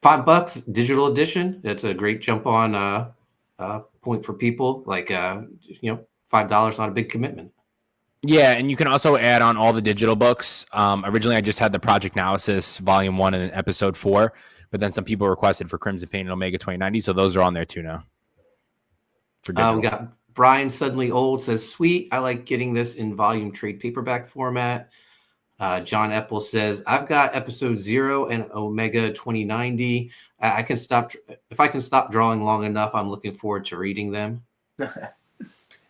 $5 digital edition. That's a great jump on point for people. Like $5, not a big commitment. Yeah, and you can also add on all the digital books. Originally, I just had the Project Naosis Volume 1 and Episode 4, but then some people requested for Crimson Pain and Omega 2090, so those are on there too now. We got Brian Suddenly Old says, sweet, I like getting this in volume trade paperback format. John Epple says, I've got Episode 0 and Omega 2090. If I can stop drawing long enough, I'm looking forward to reading them.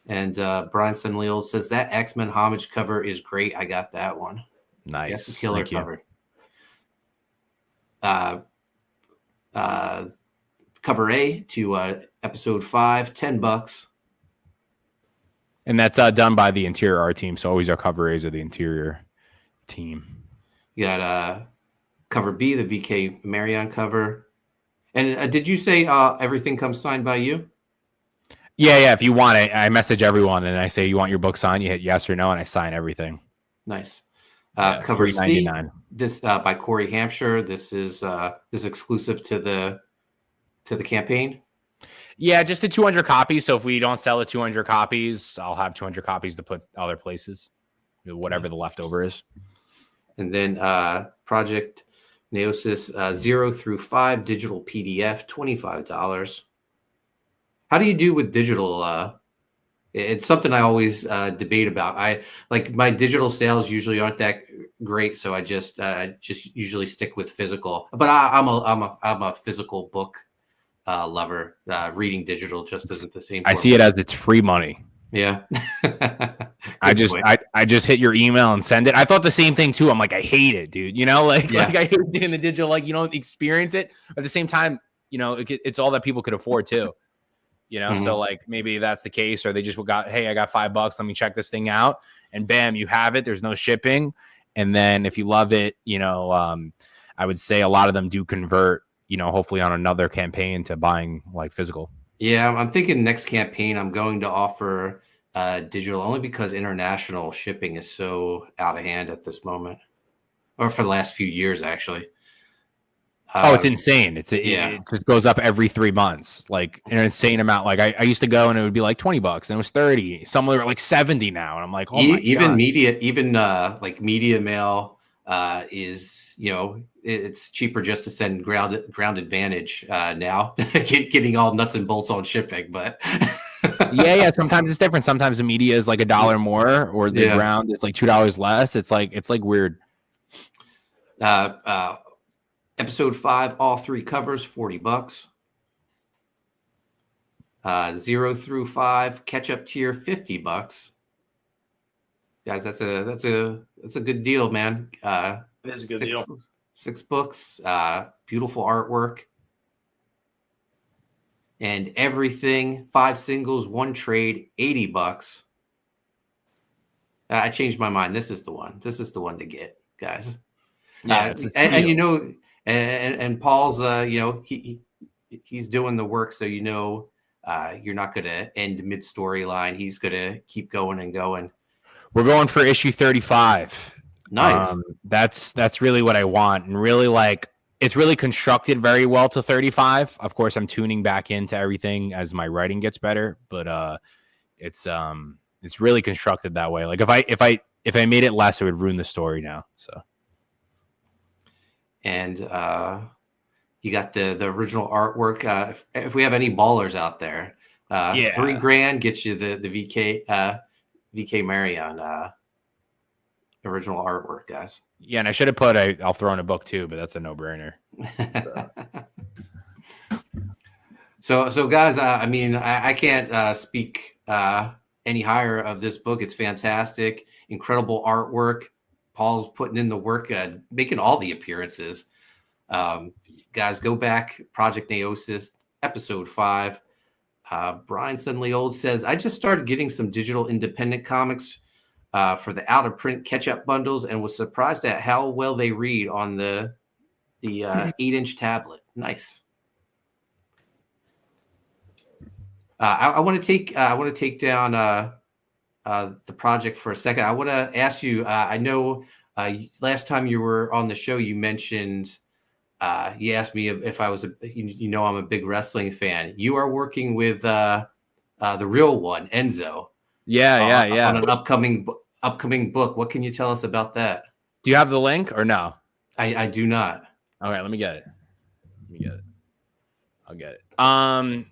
And Brian Suddenly says, that X-Men homage cover is great. I got that one. Nice. That's the killer cover. Cover A to Episode 5, $10. And that's done by the interior art team. So always our cover A's are the interior team. You got cover B, the VK Marion cover. And did you say everything comes signed by you? Yeah. If you want it, I message everyone and I say, you want your book signed? You hit yes or no, and I sign everything. Nice. Cover C, $3.99. this by Corey Hampshire. This is exclusive to the campaign. Yeah, just the 200 copies. So if we don't sell the 200 copies, I'll have 200 copies to put other places, whatever the leftover is. And then Project Naosis 0 through 5 digital PDF, $25. How do you do with digital? It's something I always debate about. I like my digital sales usually aren't that great, so I just usually stick with physical. But I'm a physical book lover. Reading digital just isn't the same. I see it as it's free money. Yeah. I just hit your email and send it. I thought the same thing too. I'm like, I hate it, dude. Like I hate doing the digital, like you don't experience it. At the same time, it's all that people could afford too. So like maybe that's the case, or they just got, hey, I got $5. Let me check this thing out, and bam, you have it. There's no shipping, and then if you love it, I would say a lot of them do convert. Hopefully on another campaign to buying like physical. Yeah, I'm thinking next campaign I'm going to offer digital only because international shipping is so out of hand at this moment, or for the last few years actually. It's insane. It just goes up every 3 months, like an insane amount. Like I used to go and it would be like $20 and it was 30. Some are like 70 now, and I'm like, oh my even God. like media mail is it's cheaper just to send ground advantage now. Getting all nuts and bolts on shipping, but yeah. Sometimes it's different. Sometimes the media is like $1 more, or the ground is like $2 less. It's like weird. Episode 5, all 3 covers, $40. 0 through 5, catch-up tier, $50. Guys, that's a good deal, man. It is a good deal. 6 books, beautiful artwork, and everything. 5 singles, 1 trade, $80. I changed my mind. This is the one. This is the one to get, guys. Yeah, and Paul's he's doing the work, so you're not going to end mid storyline. He's going to keep going and going. We're going for issue 35. Nice. That's really what I want, and really like it's really constructed very well to 35. Of course, I'm tuning back into everything as my writing gets better, but it's really constructed that way. Like if I made it less, it would ruin the story now. So. And you got the original artwork. If we have any ballers out there, $3,000 gets you the VK Marion original artwork, guys. Yeah, and I should have put I'll throw in a book too, but that's a no-brainer. So guys, I can't speak any higher of this book. It's fantastic, incredible artwork. Paul's putting in the work, making all the appearances. Guys, go back, Project Naosis, Episode 5. Brian Suddenly Old says, I just started getting some digital independent comics for the out of print catch-up bundles and was surprised at how well they read on the 8-inch tablet. Nice. I want to take down the project for a second. I want to ask you. I know last time you were on the show, you mentioned you asked me if I was I'm a big wrestling fan. You are working with the real one, Enzo. Yeah. On an upcoming book. What can you tell us about that? Do you have the link or no? I do not. All right, let me get it. I'll get it.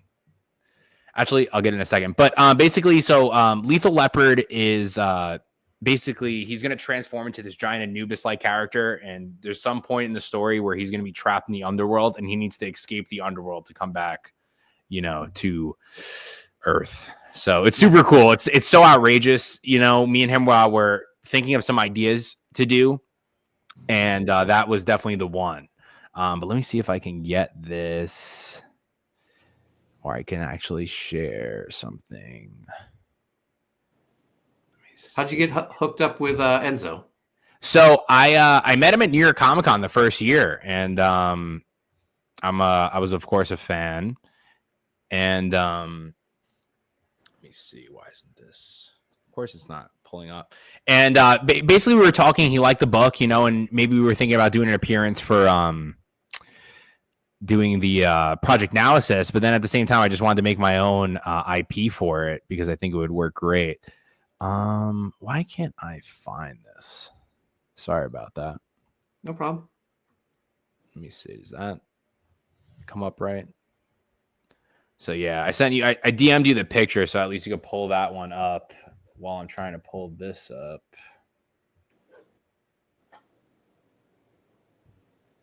Actually, I'll get it in a second. But basically, so Lethal Leopard is basically he's going to transform into this giant Anubis-like character, and there's some point in the story where he's going to be trapped in the underworld, and he needs to escape the underworld to come back, to Earth. So it's super cool. It's so outrageous. Me and him were thinking of some ideas to do, and that was definitely the one. But let me see if I can get this, or I can actually share something. How'd you get hooked up with Enzo? So I met him at New York Comic Con the first year, and I was of course a fan. And let me see, why isn't this? Of course, it's not pulling up. And basically, we were talking. He liked the book, and maybe we were thinking about doing an appearance for doing the Project Naosis. But then at the same time, I just wanted to make my own IP for it because I think it would work great. Why can't I find this? Sorry about that. No problem. Let me see. Does that come up right? So yeah, I sent you. I DM'd you the picture, so at least you could pull that one up while I'm trying to pull this up.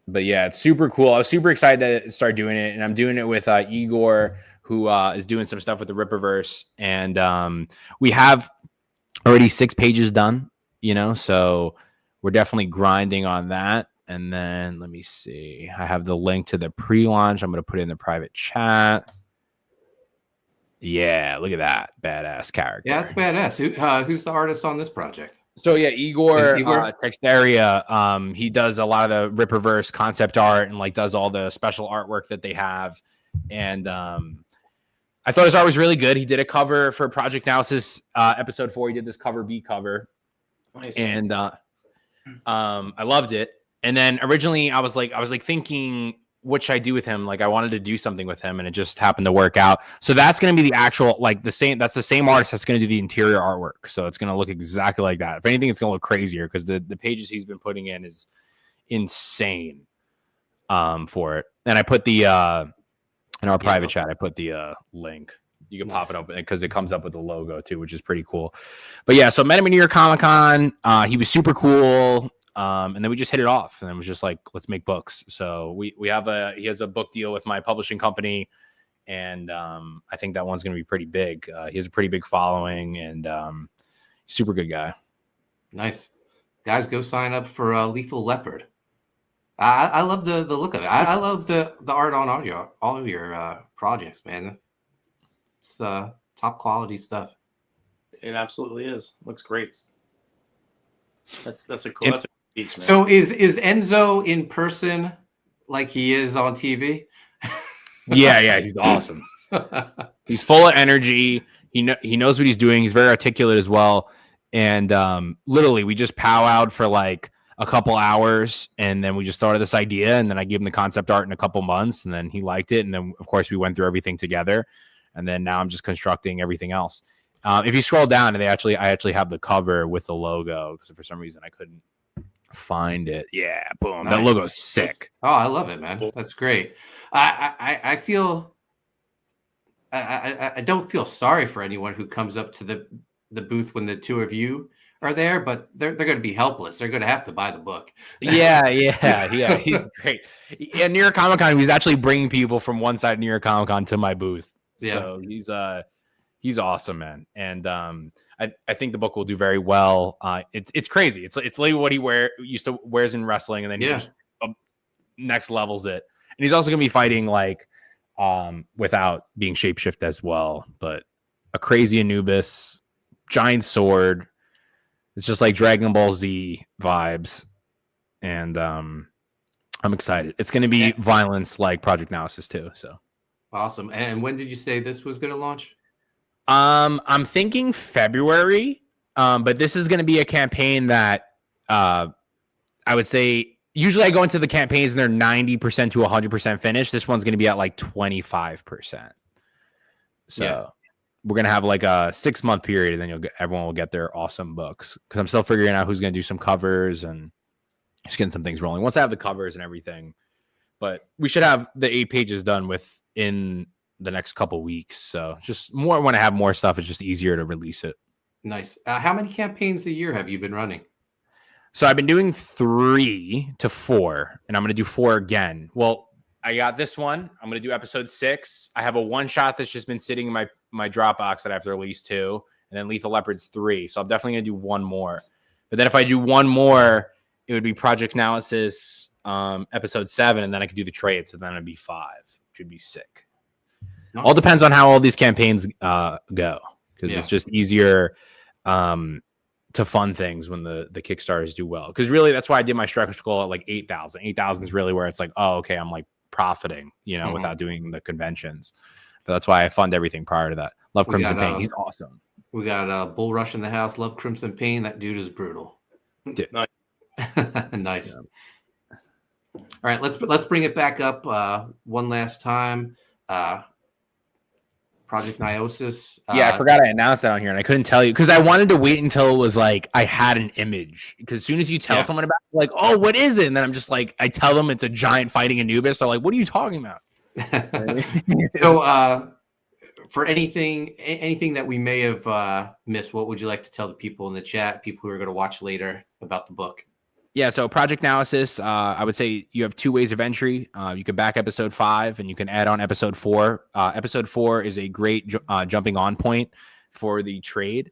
But yeah, it's super cool. I was super excited to start doing it, and I'm doing it with Igor, who is doing some stuff with the Rippaverse, and we have already 6 pages done. So we're definitely grinding on that. And then let me see. I have the link to the pre-launch. I'm going to put it in the private chat. Yeah, look at that badass character. Yeah, that's badass. Who's the artist on this project? So yeah, Igor Texteria. He does a lot of the Rippaverse concept art and does all the special artwork that they have. And I thought his art was really good. He did a cover for Project Naosis episode 4. He did this cover B cover. Nice. And I loved it. And then originally I was thinking, what should I do with him? I wanted to do something with him, and it just happened to work out. So that's going to be the actual, that's the same artist that's going to do the interior artwork. So it's going to look exactly like that. If anything, it's going to look crazier because the pages he's been putting in is insane for it. And I put the, in our private chat, I put the link. You can pop it up because it comes up with the logo too, which is pretty cool. But yeah, so I met him in New York Comic Con. He was super cool. And then we just hit it off, and it was just let's make books. So he has a book deal with my publishing company, and I think that one's going to be pretty big. He has a pretty big following, and super good guy. Nice. Guys, go sign up for Lethal Leopard. I love the look of it. I love the art on all of your projects, man. It's top quality stuff. It absolutely is. Looks great. That's a cool. That's a piece, man. So is Enzo in person like he is on TV? Yeah, he's awesome. He's full of energy. He knows what he's doing. He's very articulate as well. And literally, we just powwowed for a couple hours, and then we just started this idea. And then I gave him the concept art in a couple months, and then he liked it. And then, of course, we went through everything together. And then now I'm just constructing everything else. If you scroll down, I actually have the cover with the logo because for some reason I couldn't find it. Yeah, boom. Nice. That logo's sick. Oh, I love it, man. That's great. I feel I don't feel sorry for anyone who comes up to the booth when the two of you are there, but they're going to be helpless. They're going to have to buy the book. Yeah. He's great. At New York Comic Con, he's actually bringing people from one side of New York Comic Con to my booth. Yeah. So he's awesome, man. And I think the book will do very well. It's crazy. It's literally what he used to wears in wrestling, and then he just next levels it. And he's also going to be fighting without being shapeshift as well. But a crazy Anubis, giant sword. It's just like Dragon Ball Z vibes. And I'm excited. It's going to be violence like Project Naosis too. So awesome. And when did you say this was going to launch? I'm thinking February. But this is going to be a campaign that I would say usually I go into the campaigns and they're 90% to 100% finished. This one's going to be at like 25%. So we're going to have like a 6-month period, and then everyone will get their awesome books, because I'm still figuring out who's going to do some covers and just getting some things rolling once I have the covers and everything. But we should have the 8 pages done within the next couple weeks. So just more when I have more stuff, it's just easier to release it. Nice. How many campaigns a year have you been running? So I've been doing 3 to 4, and I'm going to do 4 again. Well, I got this one. I'm going to do episode 6. I have a one-shot that's just been sitting in my Dropbox that I have to release 2, and then Lethal Leopards 3. So I'm definitely going to do 1 more. But then if I do 1 more, it would be Project Naosis episode 7, and then I could do the trade. So then it'd be 5, which would be sick. Nice. All depends on how all these campaigns go, because it's just easier to fund things when the Kickstarters do well. Because really, that's why I did my stretch goal at like 8,000. 8,000 is really where it's like, oh, okay, I'm like profiting, without doing the conventions. But that's why I fund everything prior to that. Love Crimson Pain. He's awesome. We got Bull Rush in the house. Love Crimson Pain. That dude is brutal. Nice. Nice. Yeah. All right, let's bring it back up one last time. Project Naosis. I forgot I announced that on here, and I couldn't tell you because I wanted to wait until it was like I had an image. Because as soon as you tell someone about it, like, oh, what is it? And then I'm just like, I tell them it's a giant fighting Anubis. They're like, what are you talking about? So, for anything that we may have missed, what would you like to tell the people in the chat, people who are going to watch later, about the book? Yeah, so Project Naosis, I would say you have 2 ways of entry. You can back episode 5, and you can add on episode 4. Episode 4 is a great jumping on point for the trade.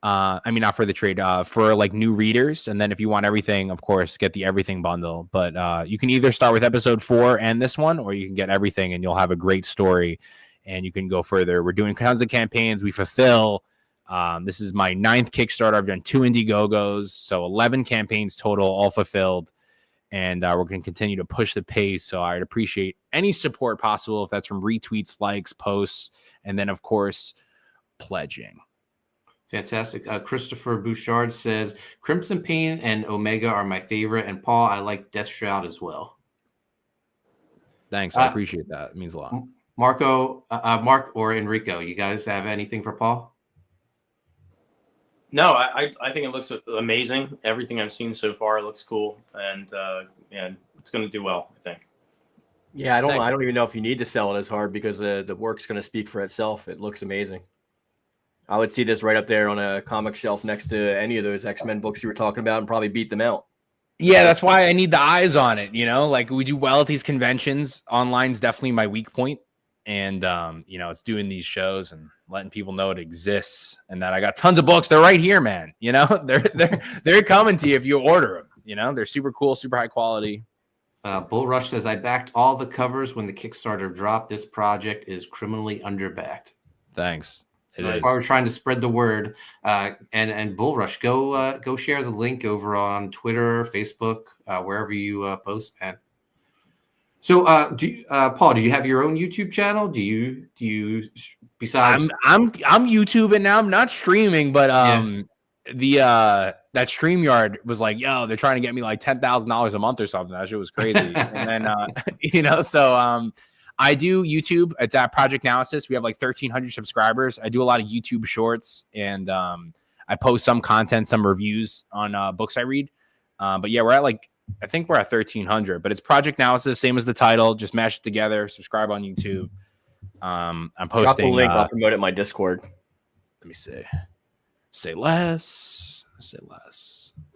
I mean, not for the trade, for like new readers. And then if you want everything, of course, get the everything bundle. But you can either start with episode 4 and this one, or you can get everything, and you'll have a great story, and you can go further. We're doing tons of campaigns. We fulfill. This is my 9th Kickstarter. I've done 2 Indiegogos, so 11 campaigns total, all fulfilled. And we're going to continue to push the pace. So I'd appreciate any support possible, if that's from retweets, likes, posts, and then, of course, pledging. Fantastic. Christopher Bouchard says, Crimson Pain and Omega are my favorite. And Paul, I like Death Shroud as well. Thanks. I appreciate that. It means a lot. Mark or Enrico, you guys have anything for Paul? No, I think it looks amazing. Everything I've seen so far looks cool, and it's going to do well, I think. Yeah, I don't even know if you need to sell it as hard, because the work's going to speak for itself. It looks amazing. I would see this right up there on a comic shelf next to any of those X-Men books you were talking about, and probably beat them out. Yeah, that's why I need the eyes on it. Like we do well at these conventions. Online's definitely my weak point. And, it's doing these shows and letting people know it exists, and that I got tons of books. They're right here, man. They're coming to you if you order them. They're super cool, super high quality. Bull Rush says, I backed all the covers when the Kickstarter dropped. This project is criminally underbacked. Thanks. That's why we're trying to spread the word. And Bull Rush, go share the link over on Twitter, Facebook, wherever you post, man. So, Paul, do you have your own YouTube channel? Do you besides? I'm YouTubing now. I'm not streaming, but that StreamYard was like, yo, they're trying to get me like $10,000 a month or something. That shit was crazy. And then so I do YouTube. It's at Project Naosis. We have like 1,300 subscribers. I do a lot of YouTube shorts, and I post some content, some reviews on books I read. But yeah, we're at I think we're at 1,300, but it's Project Naosis, same as the title. Just mash it together. Subscribe on YouTube. I'm posting. Drop the link. I'll promote it in my Discord. Let me see. Say less.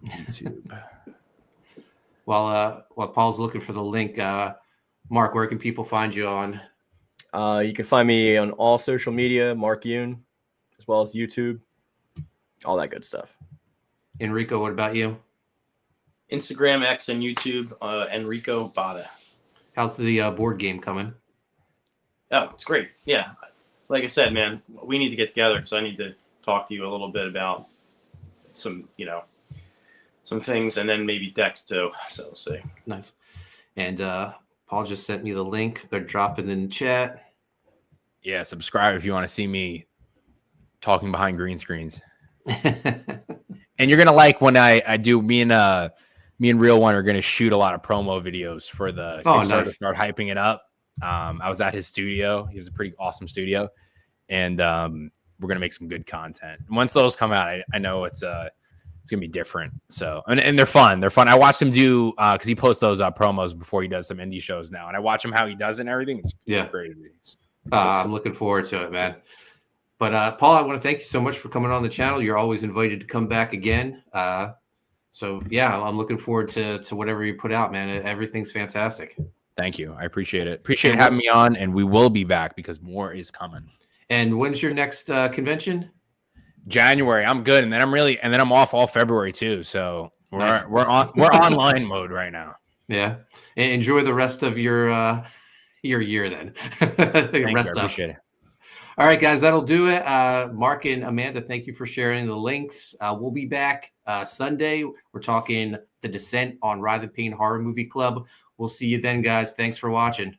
YouTube. While Paul's looking for the link, Mark, where can people find you on? You can find me on all social media, Mark Yoon, as well as YouTube, all that good stuff. Enrico, what about you? Instagram, X, and YouTube, Enrico Botta. How's the board game coming? Oh, it's great. Yeah. Like I said, man, we need to get together because I need to talk to you a little bit about some things, and then maybe Dex too. So we'll see. Nice. And Paul just sent me the link. They're dropping in the chat. Yeah, subscribe if you want to see me talking behind green screens. And you're gonna like when I do. Me and Real One are gonna shoot a lot of promo videos for the Kickstarter nice. to start hyping it up. I was at his studio. He has a pretty awesome studio, and we're gonna make some good content. And once those come out, I know it's gonna be different. So and they're fun. They're fun. I watched him do because he posts those promos before he does some indie shows now, and I watch him how he does it and everything. It's great. I'm looking forward to it, man. But Paul, I want to thank you so much for coming on the channel. You're always invited to come back again. So yeah, I'm looking forward to whatever you put out, man. Everything's fantastic. Thank you. I appreciate it. Appreciate having me on, and we will be back because more is coming. And when's your next convention? January. I'm good, and then I'm off all February too. So we're online mode right now. Yeah. Enjoy the rest of your year then. Rest up. Appreciate it. All right, guys, that'll do it. Mark and Amanda, thank you for sharing the links. We'll be back Sunday. We're talking The Descent on Writhe Payne Horror Movie Club. We'll see you then, guys. Thanks for watching.